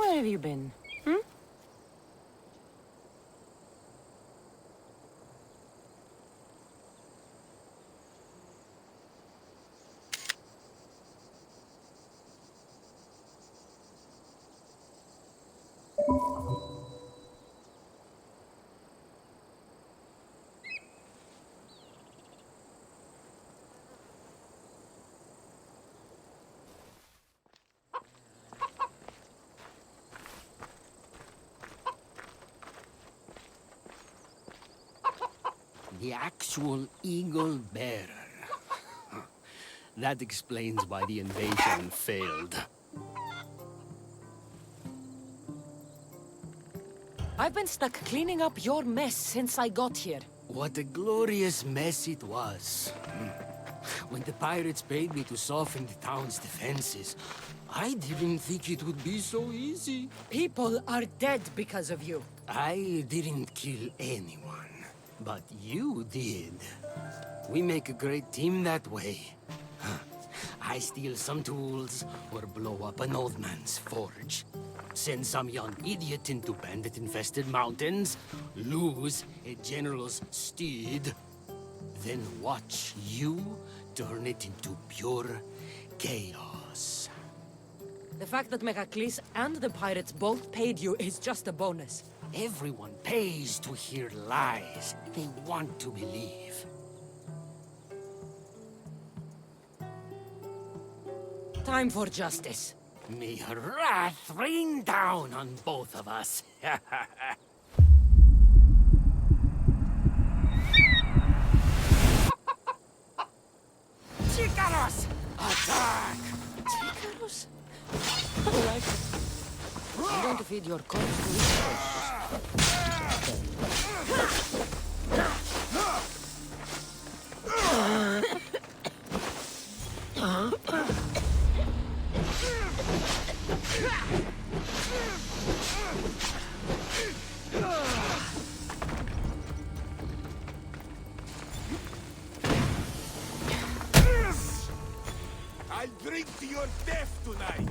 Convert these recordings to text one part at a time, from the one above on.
Where have you been? Hmm? The actual eagle bearer. That explains why the invasion failed. I've been stuck cleaning up your mess since I got here. What a glorious mess it was. When the pirates paid me to soften the town's defenses, I didn't think it would be so easy. People are dead because of you. I didn't kill anyone, but you did. We make a great team that way. I steal some tools or blow up an old man's forge. Send some young idiot into bandit-infested mountains, lose a general's steed, then watch you turn it into pure chaos. The fact that Megacles and the pirates both paid you is just a bonus. Everyone pays to hear lies they want to believe. Time for justice. May her wrath rain down on both of us. Chicaros! Attack! Chicaros? I like it. I'm going to feed your corpse to each I'll drink to your death tonight!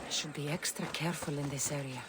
I should be extra careful in this area.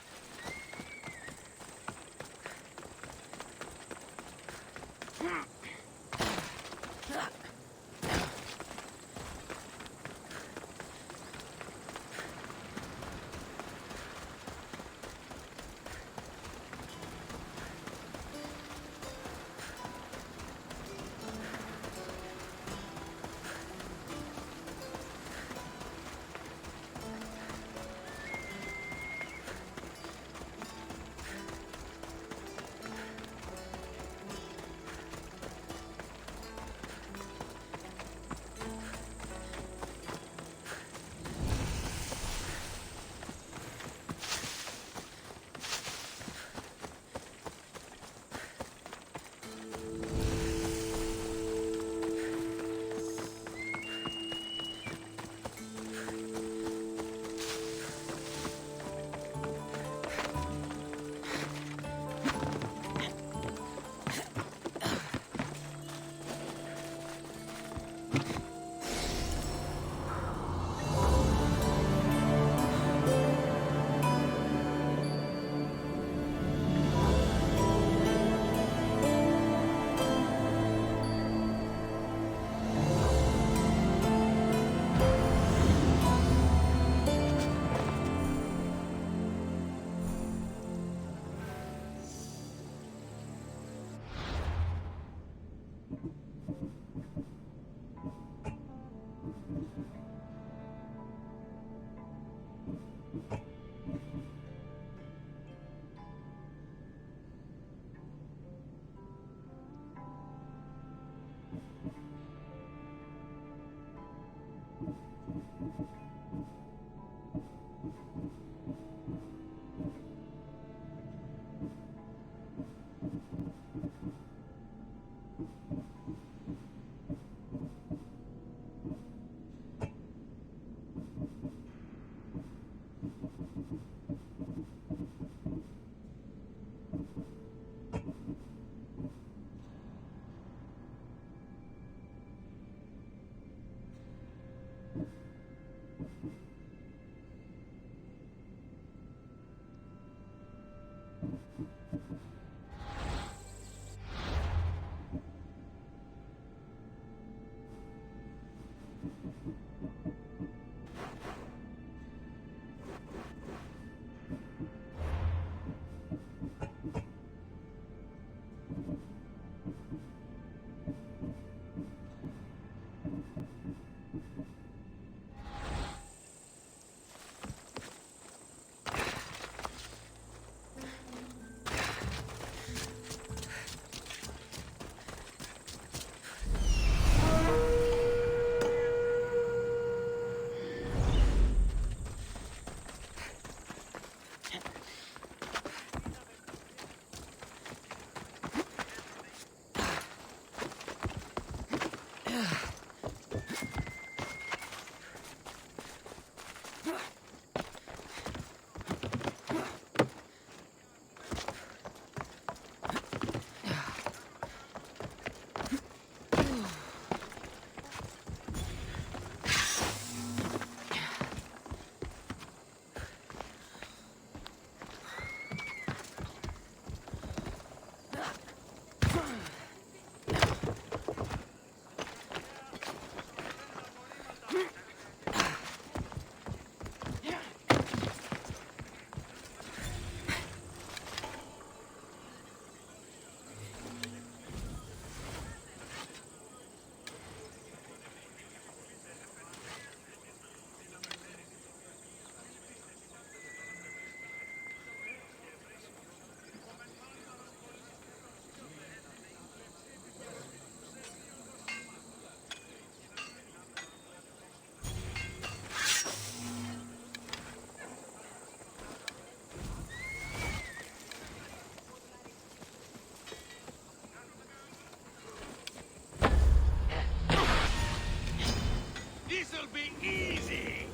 This'll be easy!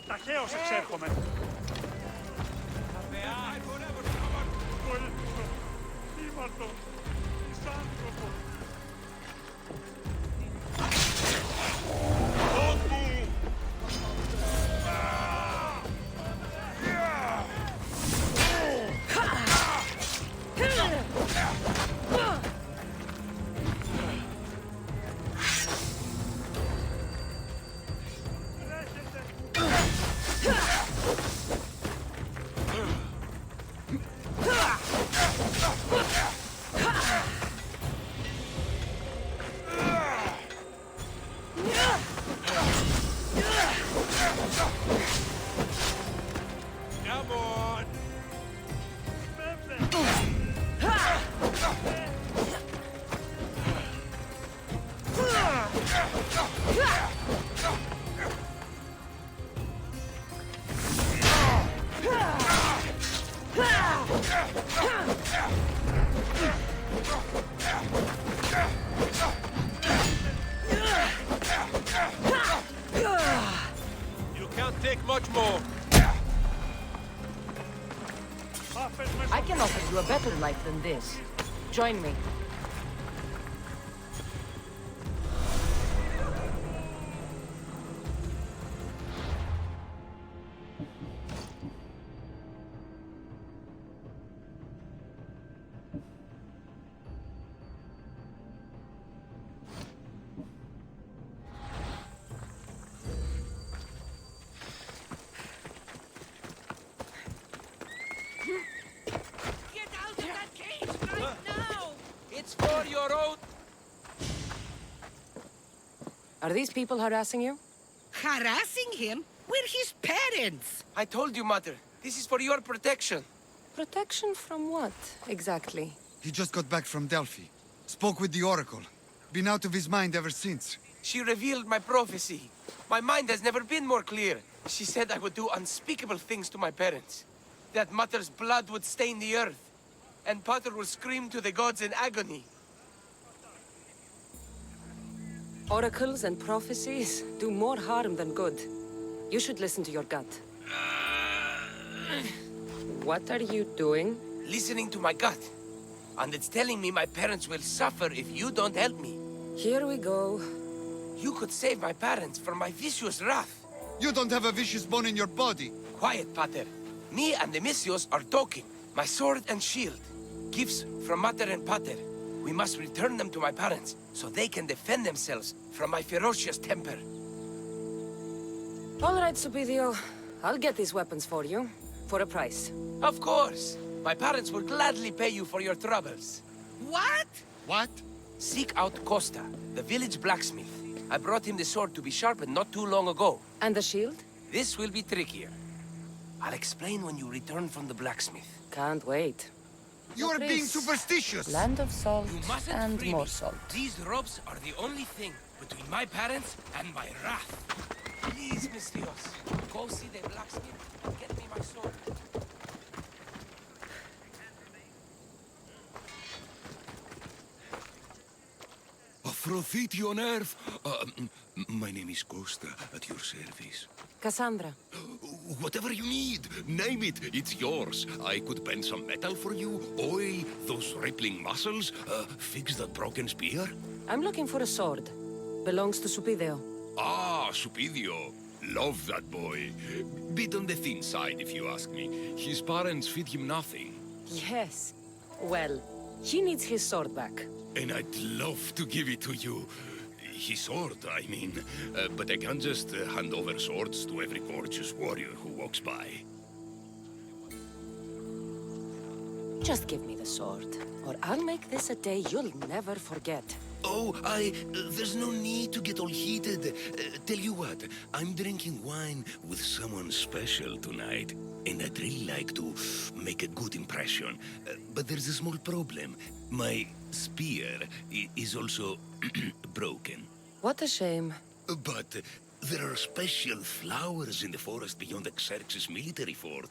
Ταχαίως εξέρχομαι. Βοήθητο, ήμαρτο, μισάνθρωπο. Come on! You can't take much more. I can offer you a better life than this. Join me. Get out of that cage right now! It's for your own... Are these people harassing you? Harassing him? We're his parents. I told you, Mother. This is for your protection. Protection from what, exactly? He just got back from Delphi. Spoke with the Oracle. Been out of his mind ever since. She revealed my prophecy. My mind has never been more clear. She said I would do unspeakable things to my parents. That Mother's blood would stain the earth. And Potter will scream to the gods in agony. Oracles and prophecies do more harm than good. You should listen to your gut. What are you doing? Listening to my gut. And it's telling me my parents will suffer if you don't help me. Here we go. You could save my parents from my vicious wrath. You don't have a vicious bone in your body. Quiet, Pater. Me and the Messios are talking. My sword and shield. Gifts from Mater and Pater. We must return them to my parents, so they can defend themselves from my ferocious temper. All right, Supidio. I'll get these weapons for you. For a price. Of course. My parents will gladly pay you for your troubles. What? What? Seek out Costa, the village blacksmith. I brought him the sword to be sharpened not too long ago. And the shield? This will be trickier. I'll explain when you return from the blacksmith. Can't wait. You are being Please. superstitious. Land of salt You mustn't and free more me. salt. These ropes are the only thing between my parents and my wrath. Please, Mistios, go see the blacksmith and get me my sword. Aphrodite on earth. My name is Costa, at your service. Cassandra. Whatever you need, name it, it's yours. I could bend some metal for you, oil those rippling muscles, fix that broken spear. I'm looking for a sword. Belongs to Supidio. Ah, Supidio. Love that boy. Bit on the thin side, if you ask me. His parents feed him nothing. Yes. Well, he needs his sword back. And I'd love to give it to you. His sword, I mean. But I can't just hand over swords to every gorgeous warrior who walks by. Just give me the sword, or I'll make this a day you'll never forget. Oh, there's no need to get all heated. Tell you what, I'm drinking wine with someone special tonight, and I'd really like to make a good impression. But there's a small problem. My spear is also broken. What a shame. But there are special flowers in the forest beyond Xerxes' military fort,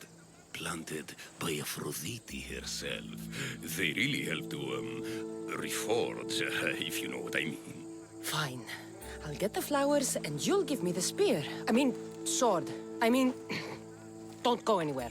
planted by Aphrodite herself. They really help to, reforge, if you know what I mean. Fine. I'll get the flowers and you'll give me the spear. I mean, sword. I mean, don't go anywhere.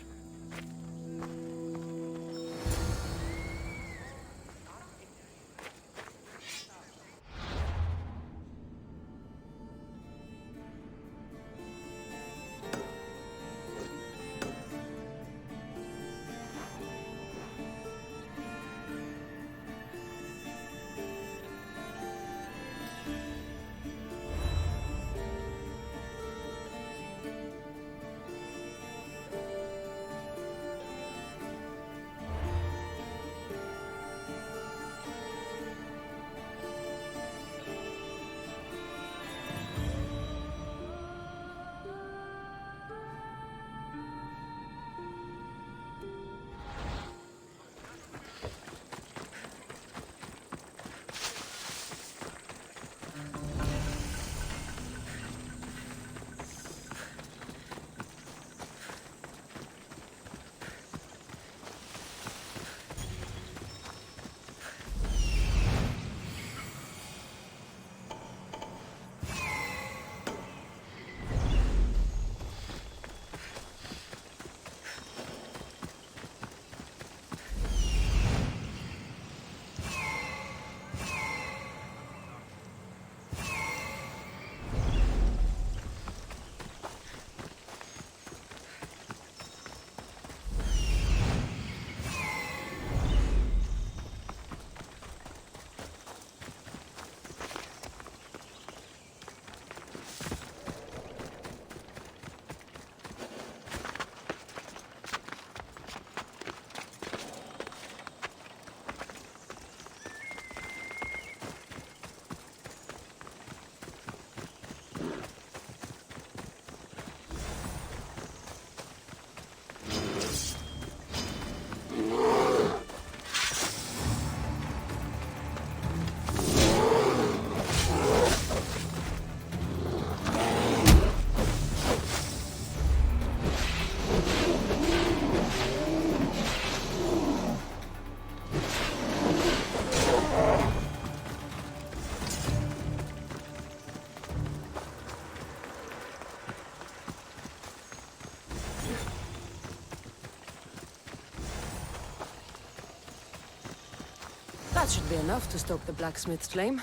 That should be enough to stoke the blacksmith's flame.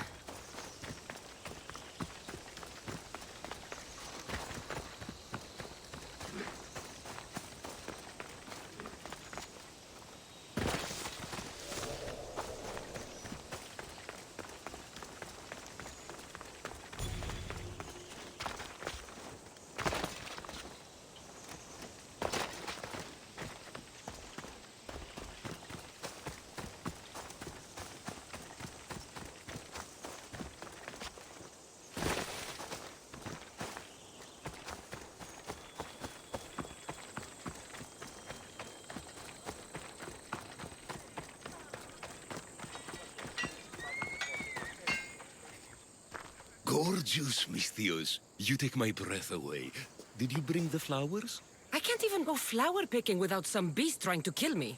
Gorgeous, Misthios. You take my breath away. Did you bring the flowers? I can't even go flower picking without some beast trying to kill me.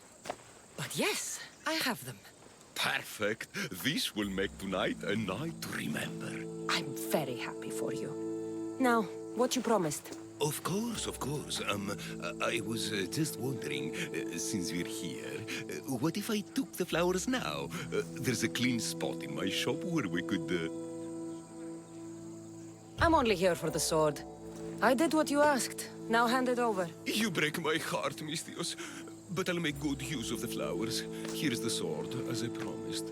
But yes, I have them. Perfect. This will make tonight a night to remember. I'm very happy for you. Now, what you promised. Of course, of course. I was just wondering, since we're here, what if I took the flowers now? There's a clean spot in my shop where we could, I'm only here for the sword. I did what you asked. Now hand it over. You break my heart, Misthios. But I'll make good use of the flowers. Here's the sword, as I promised.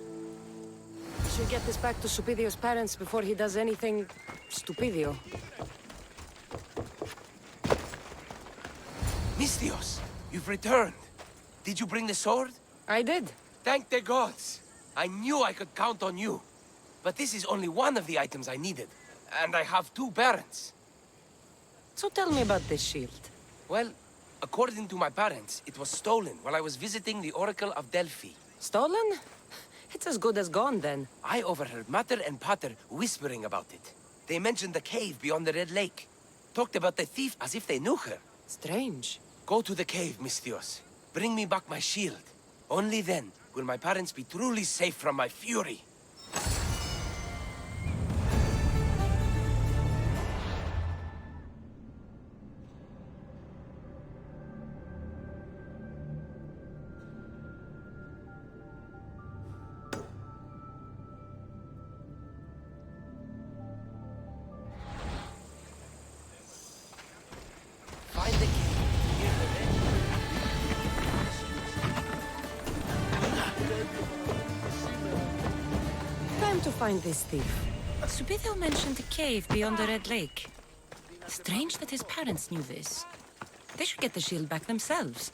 We should get this back to Stupidio's parents before he does anything... stupidio. Misthios, you've returned. Did you bring the sword? I did. Thank the gods. I knew I could count on you. But this is only one of the items I needed. And I have 2 parents. So tell me about this shield. Well, according to my parents, it was stolen while I was visiting the Oracle of Delphi. Stolen? It's as good as gone, then. I overheard Mater and Pater whispering about it. They mentioned the cave beyond the Red Lake. Talked about the thief as if they knew her. Strange. Go to the cave, Misthios. Bring me back my shield. Only then will my parents be truly safe from my fury. Find the cave near the Red Lake. Time to find this thief. Stupidio mentioned a cave beyond the Red Lake. Strange that his parents knew this. They should get the shield back themselves.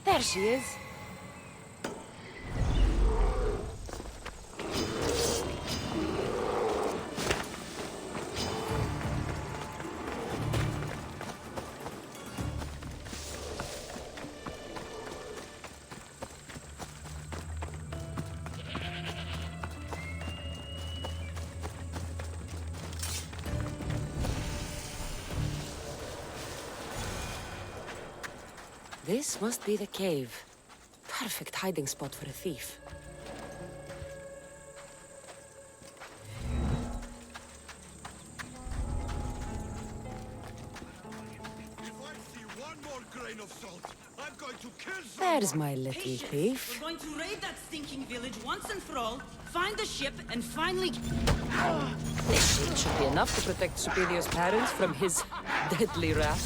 There she is. This must be the cave. Perfect hiding spot for a thief. If I see one more grain of salt, I'm going to kill someone! There's my little Patience. thief. We're going to raid that stinking village once and for all, find the ship, and finally... This shield should be enough to protect Superior's parents from his deadly wrath.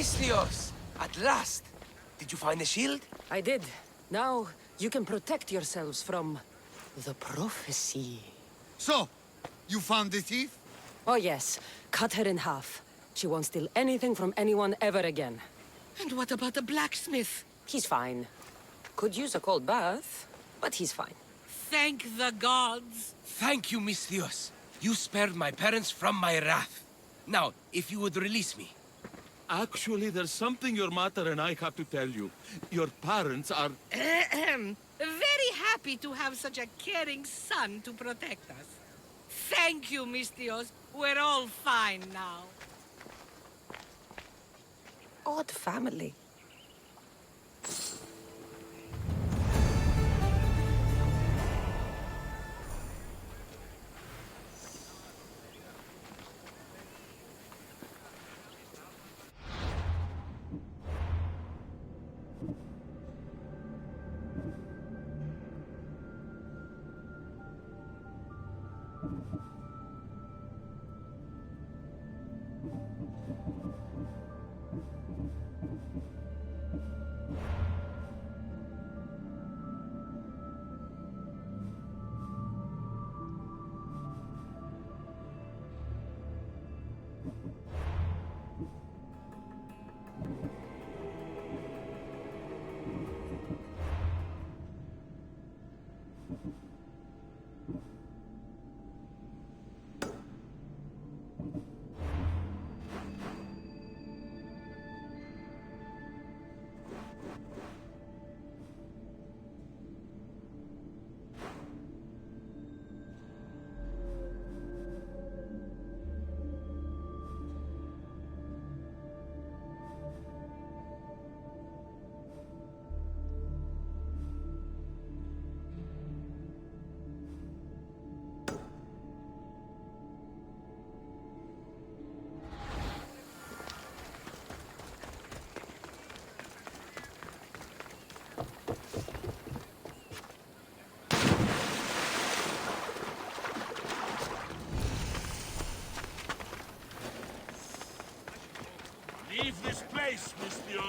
Misthios! At last! Did you find the shield? I did. Now you can protect yourselves from the prophecy. So, you found the thief? Oh yes, cut her in half. She won't steal anything from anyone ever again. And what about the blacksmith? He's fine. Could use a cold bath, but he's fine. Thank the gods. Thank you, Misthios. You spared my parents from my wrath. Now, if you would release me. Actually, there's something your mother and I have to tell you. Your parents are... Very happy to have such a caring son to protect us. Thank you, Misthios. We're all fine now. Odd family.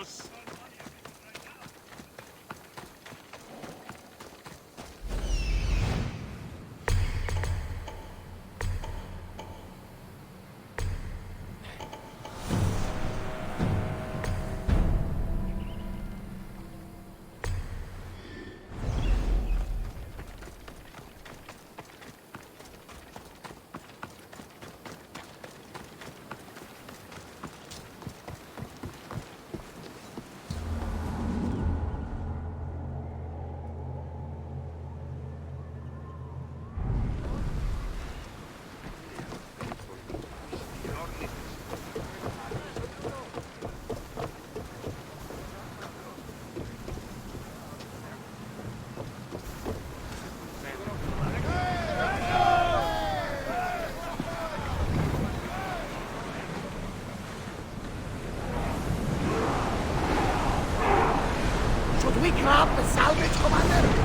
variados. Should we grab the salvage, Commander?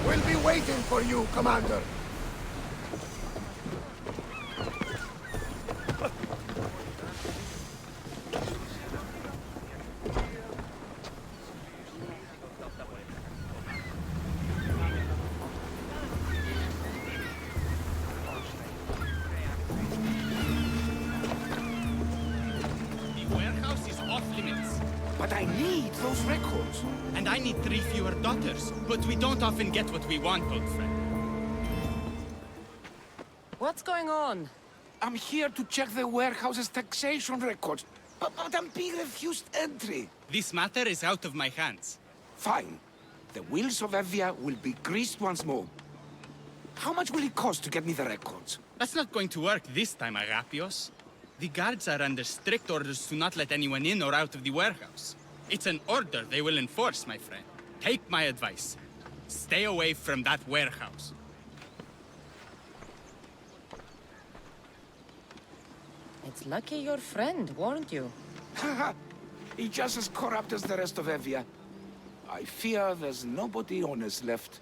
We'll be waiting for you, Commander. The warehouse is off limits. But I need those records. And I need 3 fewer daughters. But we don't often get what we want, old friend. What's going on? I'm here to check the warehouse's taxation records, but I'm being refused entry. This matter is out of my hands. Fine. The wheels of Evia will be greased once more. How much will it cost to get me the records? That's not going to work this time, Agapios. The guards are under strict orders to not let anyone in or out of the warehouse. It's an order they will enforce, my friend. Take my advice. Stay away from that warehouse. It's lucky your friend warned you. Haha, he's just as corrupt as the rest of Evia. I fear there's nobody honest left.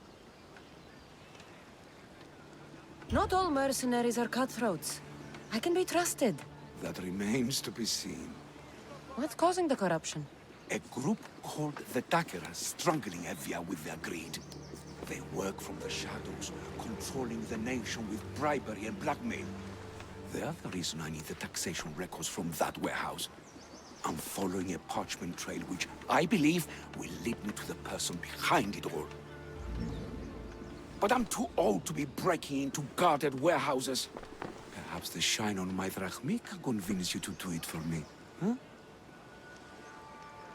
Not all mercenaries are cutthroats. I can be trusted. That remains to be seen. What's causing the corruption? A group called the Takera strangling Evia with their greed. They work from the shadows, controlling the nation with bribery and blackmail. The other reason I need the taxation records from that warehouse. I'm following a parchment trail which I believe will lead me to the person behind it all. But I'm too old to be breaking into guarded warehouses. Perhaps the shine on my drachmi can convince you to do it for me, huh?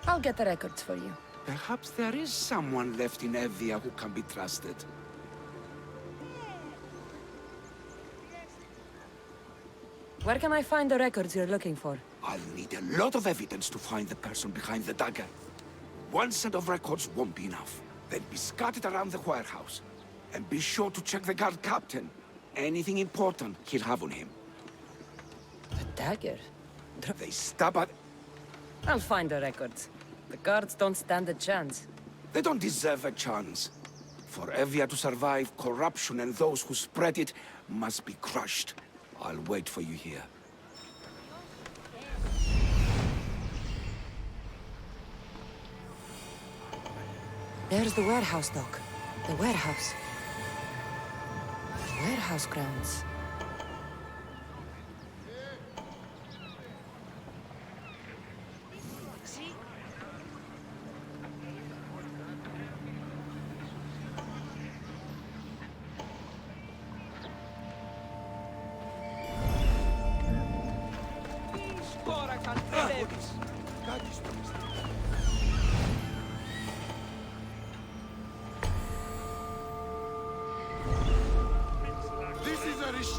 I'll get the records for you. Perhaps there is someone left in Evia who can be trusted. Where can I find the records you're looking for? I'll need a lot of evidence to find the person behind the dagger. One set of records won't be enough. They'll be scattered around the warehouse. And be sure to check the guard captain. Anything important he'll have on him. The dagger? They stab at... I'll find the records. The guards don't stand a chance. They don't deserve a chance. For Evia to survive, corruption and those who spread it must be crushed. I'll wait for you here. There's the warehouse, Doc. The warehouse. Warehouse grounds.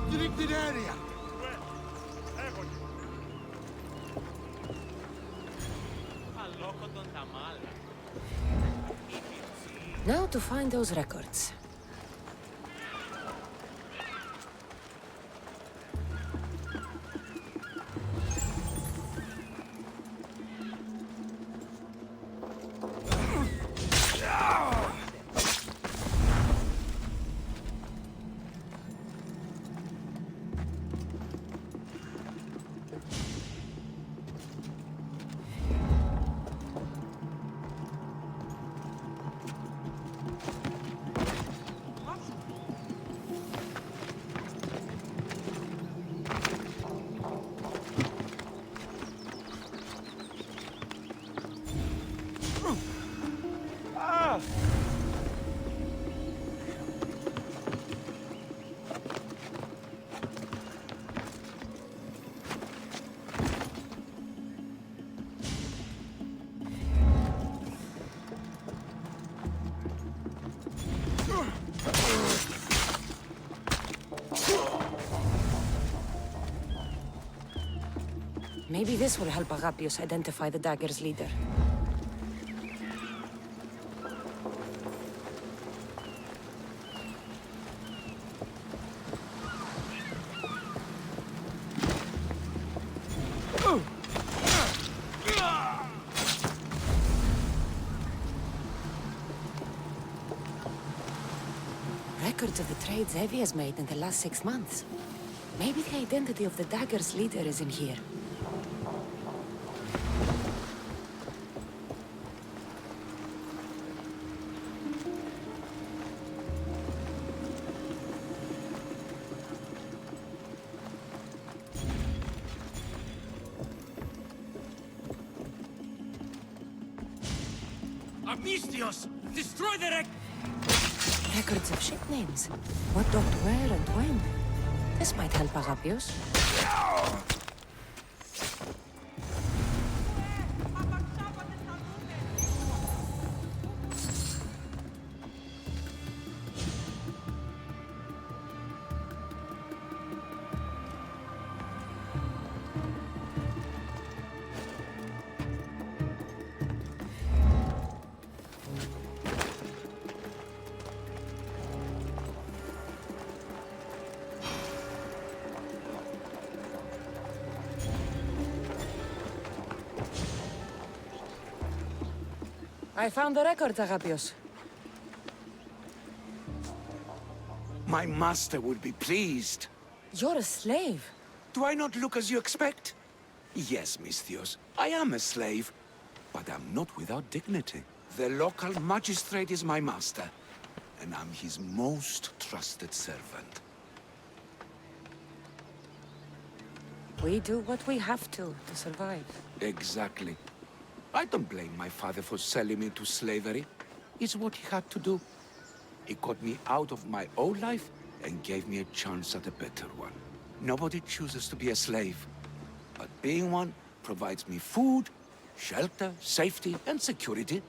Restricted area. Now to find those records. Maybe this will help Agapios identify the dagger's leader. Records of the trades Evie has made in the last 6 months. Maybe the identity of the dagger's leader is in here. Amnistios! Destroy the Records of ship names. What docked where and when. This might help Agapios. I found the records, Agapios. My master would be pleased. You're a slave. Do I not look as you expect? Yes, Misthios, I am a slave, but I'm not without dignity. The local magistrate is my master, and I'm his most trusted servant. We do what we have to survive. Exactly. I don't blame my father for selling me to slavery. It's what he had to do. He got me out of my old life and gave me a chance at a better one. Nobody chooses to be a slave, but being one provides me food, shelter, safety, and security.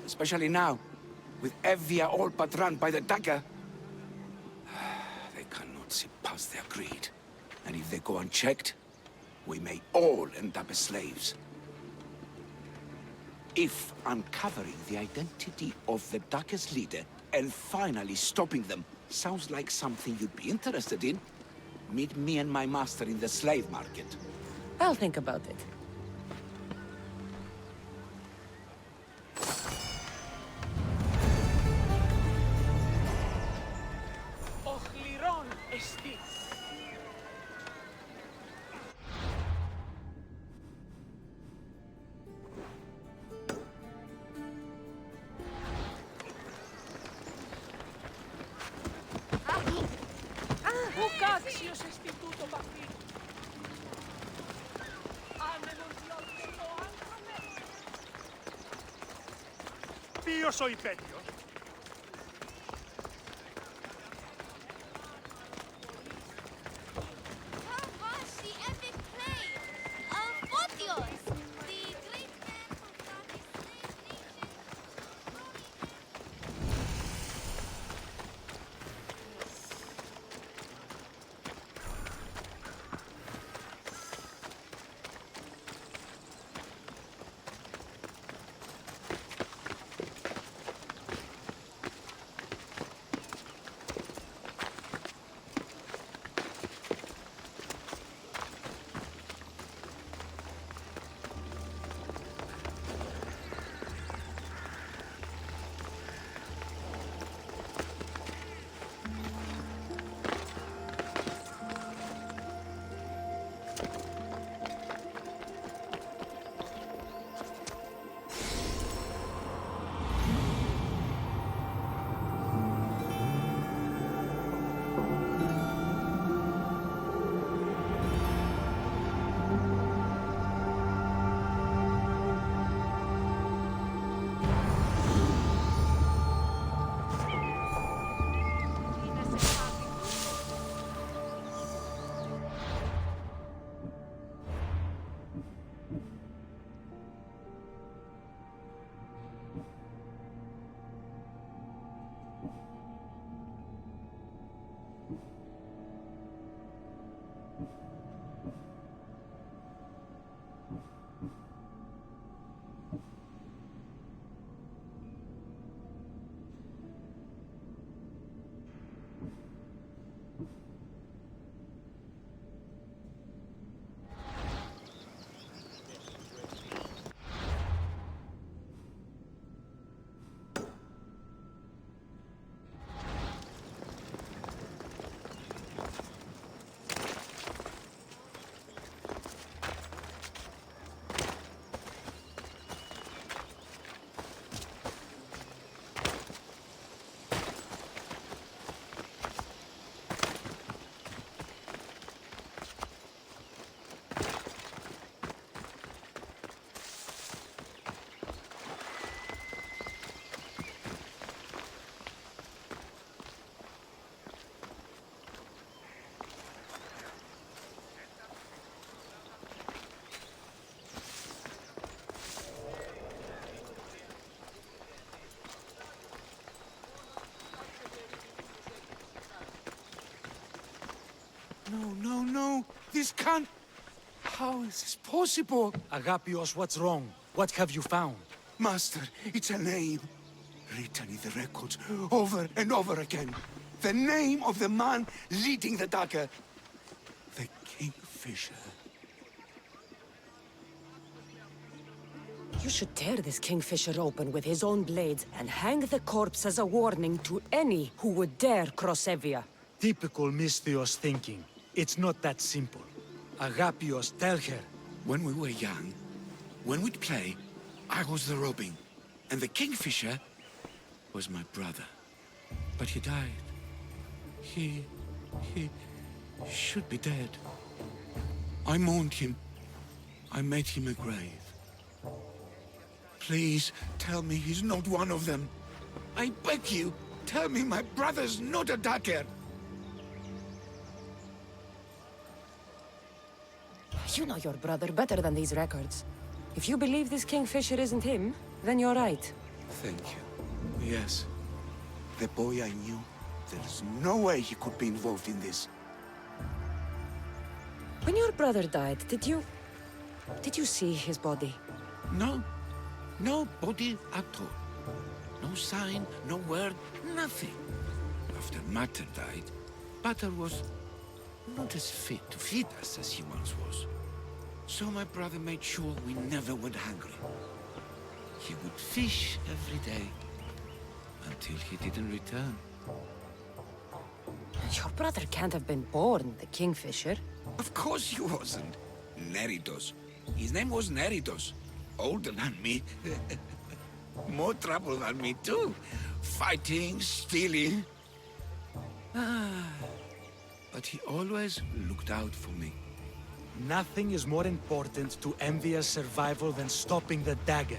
Especially now, with Evia all but run by the dagger. They cannot see past their greed. And if they go unchecked, we may all end up as slaves. If uncovering the identity of the dagger's leader and finally stopping them sounds like something you'd be interested in, meet me and my master in the slave market. I'll think about it. Ποιος ο υπέτειος? How was the epic play of Photios, the great man who brought his slave nation? No. This can't... How is this possible? Agapios, what's wrong? What have you found? Master, it's a name. Written in the records over and over again. The name of the man leading the dagger. The Kingfisher. You should tear this Kingfisher open with his own blades and hang the corpse as a warning to any who would dare cross Evia. Typical Misthios thinking. It's not that simple. Agapios, tell her. When we were young, when we'd play, I was the robin, and the Kingfisher was my brother. But he died. He should be dead. I mourned him. I made him a grave. Please, tell me he's not one of them. I beg you, tell me my brother's not a dagger. You know your brother better than these records. If you believe this Kingfisher isn't him, then you're right. Thank you. Yes. The boy I knew, there's no way he could be involved in this. When your brother died, did you see his body? No. No body at all. No sign, no word, nothing. After Mater died, Pater was not as fit to feed us as he once was. So my brother made sure we never went hungry. He would fish every day, until he didn't return. Your brother can't have been born the Kingfisher. Of course he wasn't. Neridos. His name was Neridos. Older than me. More trouble than me too. Fighting, stealing. But he always looked out for me. Nothing is more important to Envia's survival than stopping the dagger.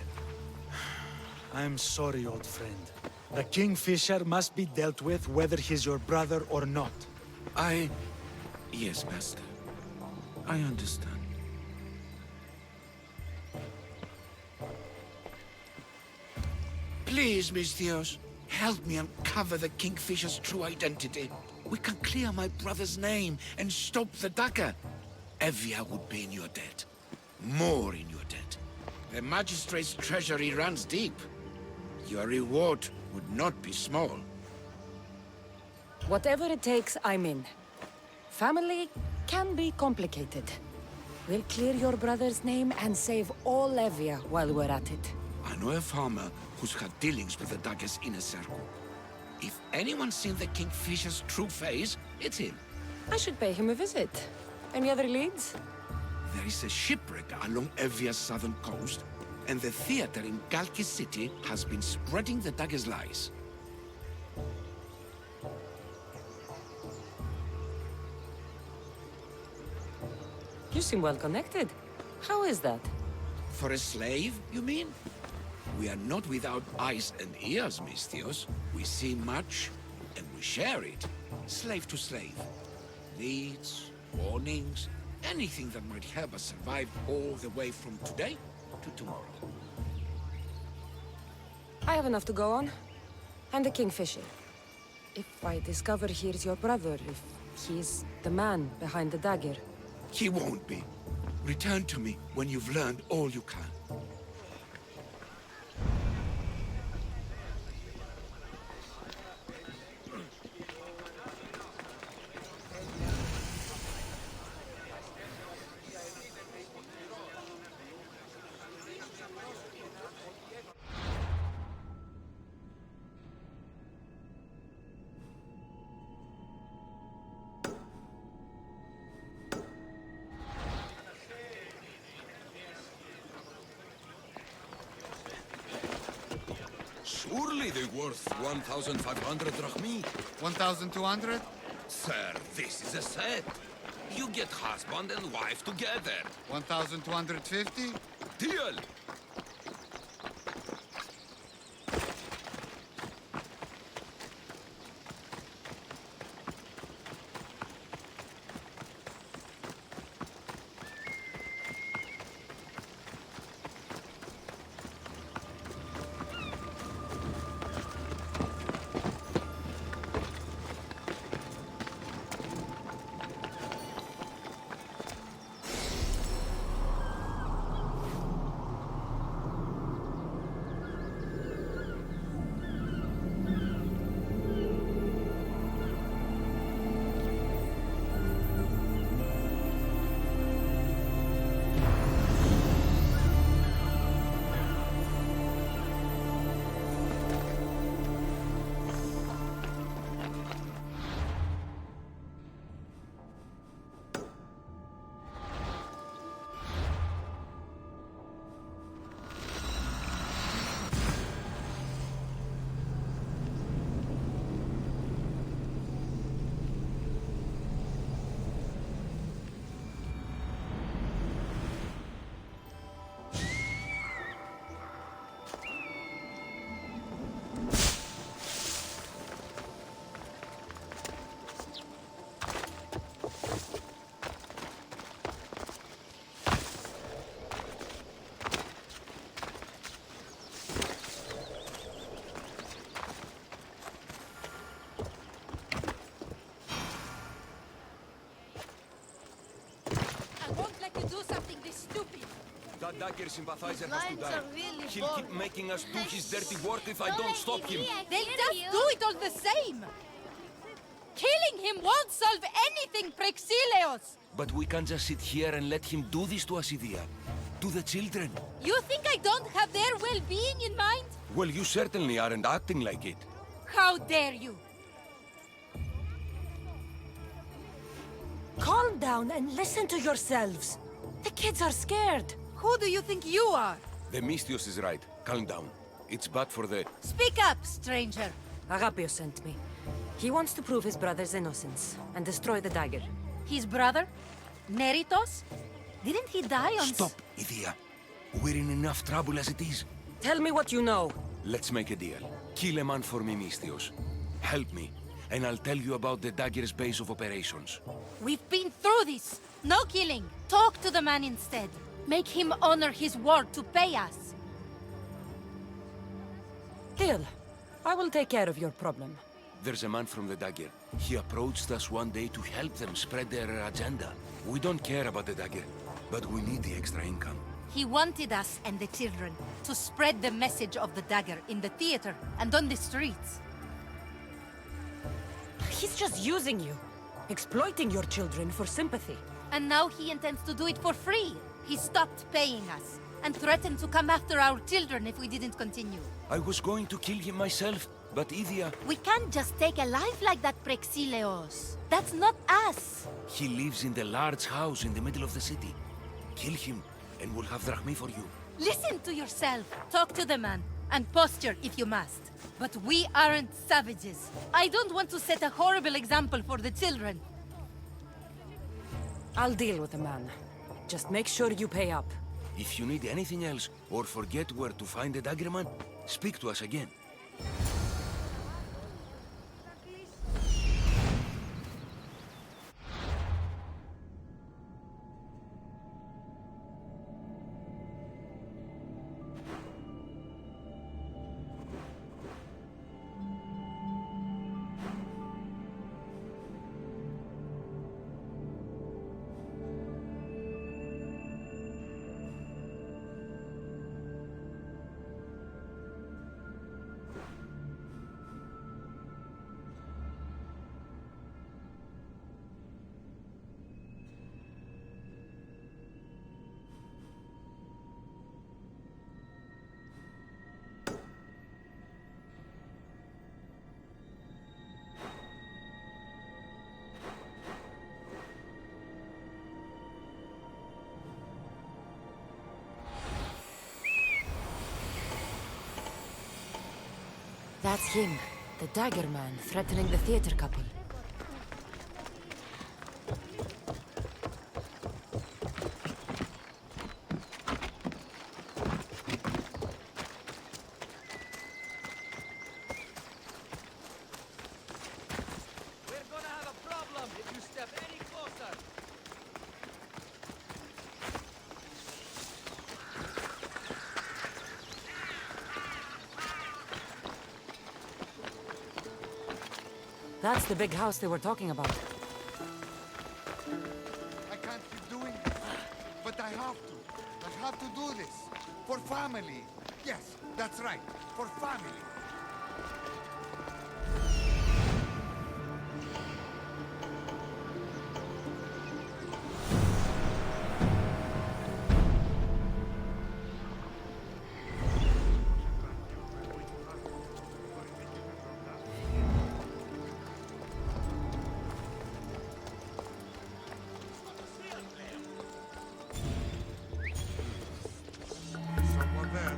I'm sorry, old friend. The Kingfisher must be dealt with whether he's your brother or not. Yes, Master. I understand. Please, Misthios, help me uncover the Kingfisher's true identity. We can clear my brother's name and stop the dagger. Evia would be in your debt. More in your debt. The Magistrate's treasury runs deep. Your reward would not be small. Whatever it takes, I'm in. Family can be complicated. We'll clear your brother's name and save all Evia while we're at it. I know a farmer who's had dealings with the dagger's inner circle. If anyone's seen the Kingfisher's true face, it's him. I should pay him a visit. Any other leads? There is a shipwreck along Evia's southern coast, and the theater in Galkis City has been spreading the dagger's lies. You seem well connected. How is that? For a slave, you mean? We are not without eyes and ears, Misthios. We see much, and we share it. Slave to slave. Needs, warnings, anything that might help us survive all the way from today to tomorrow. I have enough to go on. I'm the Kingfisher. if I discover he's your brother, if he's the man behind the dagger? He won't be. Return to me when you've learned all you can. Surely they're worth 1,500 drachmi. 1,200? Sir, this is a set. You get husband and wife together. 1,250? Deal! That dagger sympathizer has to Lines die. are really He'll keep boring. making us do his dirty work if I don't stop him. They'll just do it all the same! Killing him won't solve anything, Prexileos! But we can't just sit here and let him do this to us, Idia. To the children. You think I don't have their well-being in mind? Well, you certainly aren't acting like it. How dare you! Calm down and listen to yourselves. The kids are scared. Who do you think you are? The Mystios is right. Calm down. It's bad for the... Speak up, stranger. Agapios sent me. He wants to prove his brother's innocence and destroy the dagger. His brother? Neritos? Didn't he die on... Stop, Idia. We're in enough trouble as it is. Tell me what you know. Let's make a deal. Kill a man for me, Mystios. Help me, and I'll tell you about the dagger's base of operations. We've been through this. No killing. Talk to the man instead. Make him honor his word to pay us. Deal. I will take care of your problem. There's a man from the dagger. He approached us one day to help them spread their agenda. We don't care about the dagger, but we need the extra income. He wanted us and the children to spread the message of the dagger in the theater and on the streets. He's just using you. Exploiting your children for sympathy. And now he intends to do it for free. He stopped paying us and threatened to come after our children if we didn't continue. I was going to kill him myself, but Idia... We can't just take a life like that, Prexileos. That's not us. He lives in the large house in the middle of the city. Kill him, and we'll have drachmi for you. Listen to yourself. Talk to the man, and posture if you must. But we aren't savages. I don't want to set a horrible example for the children. I'll deal with the man. Just make sure you pay up. If you need anything else, or forget where to find the dagger man, speak to us again. That's him, the dagger man threatening the theater couple. We're gonna have a problem if you step any closer. That's the big house they were talking about. I can't keep doing this, but I have to. I have to do this. For family. Yes, that's right. For family. Someone there.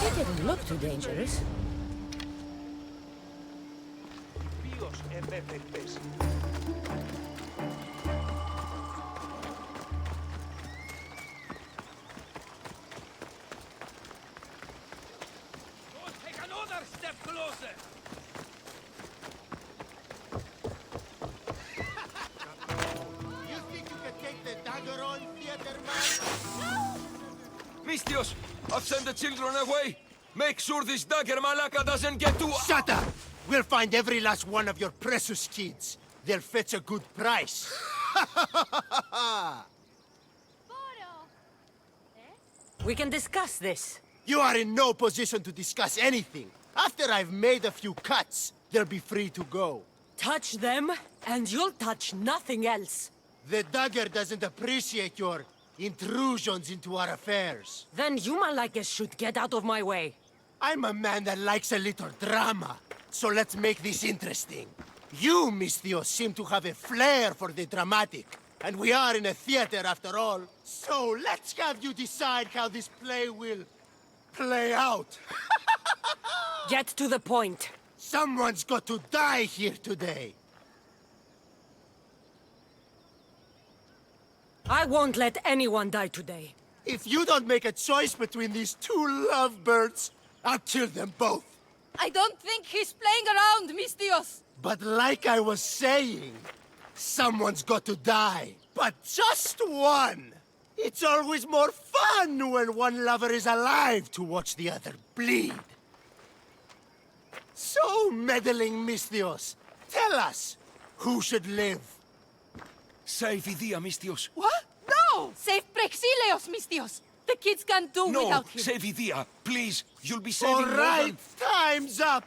It didn't look too dangerous. Don't take another step closer. You think you can take the dagger on, theater man? Mistios, I've sent the children away. Make sure this dagger malaka doesn't get to— Shut up! We'll find every last one of your precious kids. They'll fetch a good price. We can discuss this. You are in no position to discuss anything. After I've made a few cuts, they'll be free to go. Touch them, and you'll touch nothing else. The dagger doesn't appreciate your intrusions into our affairs. Then you malakes should get out of my way. I'm a man that likes a little drama, so let's make this interesting. You, Mistios, seem to have a flair for the dramatic, and we are in a theater after all. So let's have you decide how this play will play out. Get to the point. Someone's got to die here today. I won't let anyone die today. If you don't make a choice between these two lovebirds, I'll kill them both. I don't think he's playing around, Mistios. But like I was saying, someone's got to die. But just one. It's always more fun when one lover is alive to watch the other bleed. So, meddling Mistios, tell us, Who should live? Save Idia, Mistios. What? No! Save Prexileos, Mistios! The kids can't do No, without him. save Idia. Please, you'll be saving All more right, than... time's up.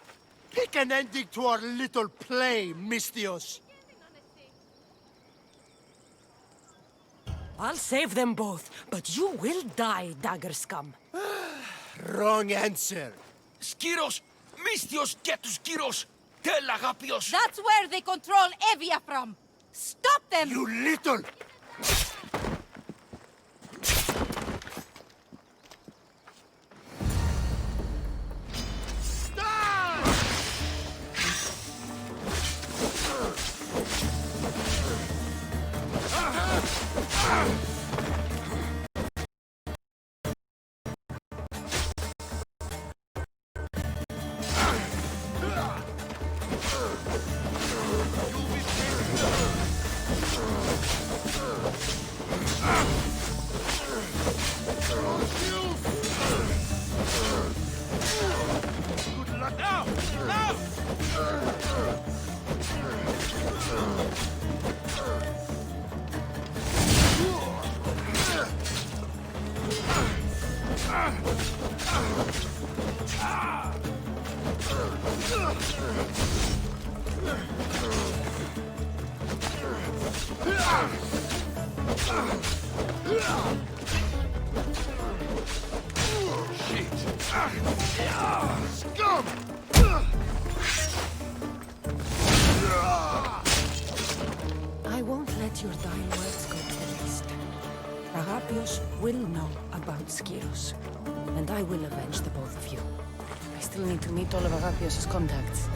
Pick an ending to our little play, Mistios. I'll save them both, but you will die, dagger scum. Wrong answer. Skiros! Mistios, get to Skiros! Tell Agapios! That's where they control Evia from. Stop them! You little... Good luck now! Now! Scum! I won't let your dying words go to waste. Agapios will know about Skiros, and I will avenge the both of you. I still need to meet all of Agapios' contacts.